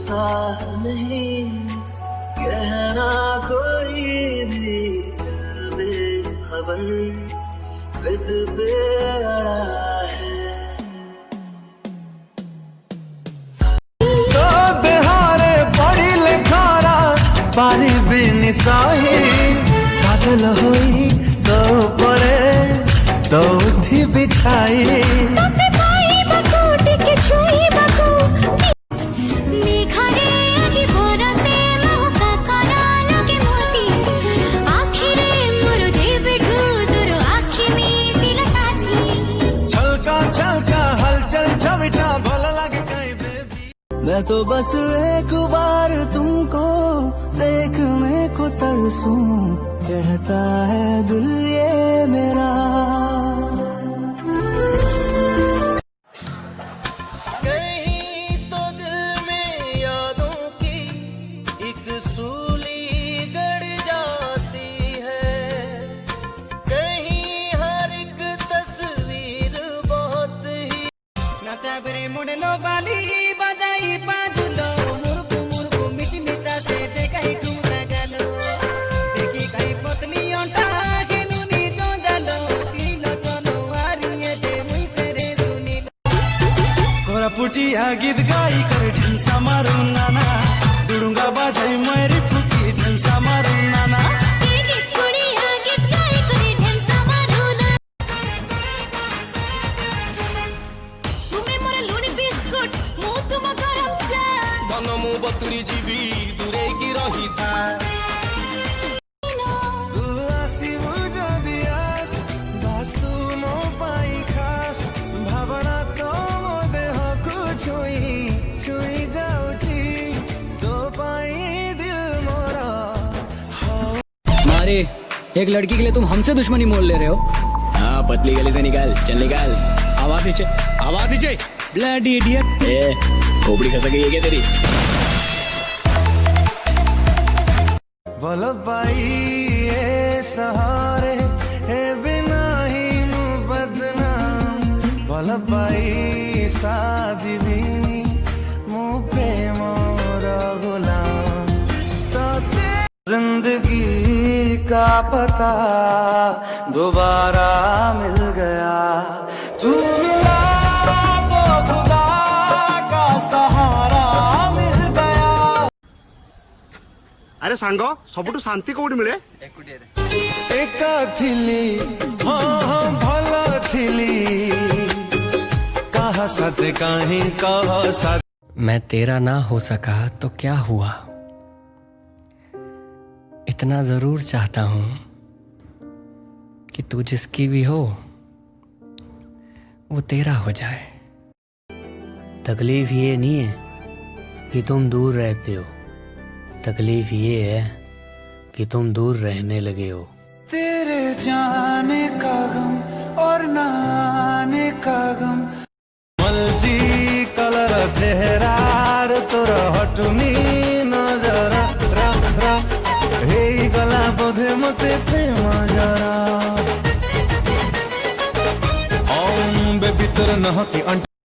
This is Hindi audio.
पता नहीं कहना कोई भी बेखबर जिद पे अड़ा है। तो बिहारे पड़ी लिखारा पारी बिनिसाही बादल हुई तो पड़े तो थी बिछाई मैं तो बस एक बार तुमको देखने को तरसूं कहता है दिल ये मेरा। कहीं तो दिल में यादों की एक सूली गड़ जाती है, कहीं हर एक तस्वीर बहुत ही नाचा बरे मुड़लो बाली पाजुलो मुर्गु मुर्गु मिची मिचा से देखाई ठुला गलो देखी कहीं पतली ओंटा खेलुनी चोंजालो तीनो चलो आरिये दे मुई तेरे सुनीलो कोरापुटी आ गीत गाई करे ढंसा मारू नाना दुडुंगा बाजाई मेरी फुकी ढंसा मारू नाना बतुरी जीवी दूरे की रही था वास्तु मो पाई खास भावना तो मो देह को छुई जाऊची तो पाई दिल मोरा। मारे एक लड़की के लिए तुम हमसे दुश्मनी मोल ले रहे हो? हाँ पतली गली से निकाल, चल निकाल। आवाज नीचे ब्लडी इडियट। खोपड़ी खसा गई है क्या तेरी? वल्लभ भाई ये सहारे है बिना ही बदनाम वल्लभ भाई साजीबी मुँह पे मोरा गुलाम तो जिंदगी का पता दोबारा मिल गया तू मिला तो खुदा का सहारा मिल गया। अरे सांग सबुठु शांति कोठी मिले? एका थिली हाँ भला थिली कहा सत कहीं कहा सत। मैं तेरा ना हो सका तो क्या हुआ, इतना जरूर चाहता हूं कि तू जिसकी भी हो वो तेरा हो जाए। तकलीफ ये नहीं है कि तुम दूर रहते हो, तकलीफ ये है कि तुम दूर रहने लगे हो। तेरे जाने का गम और ना आने का गम मल्टी कलर चेहरा तोरा हटुनी नजर हे गला बोधे मते प्रेम जरा ओम बे भीतर नह की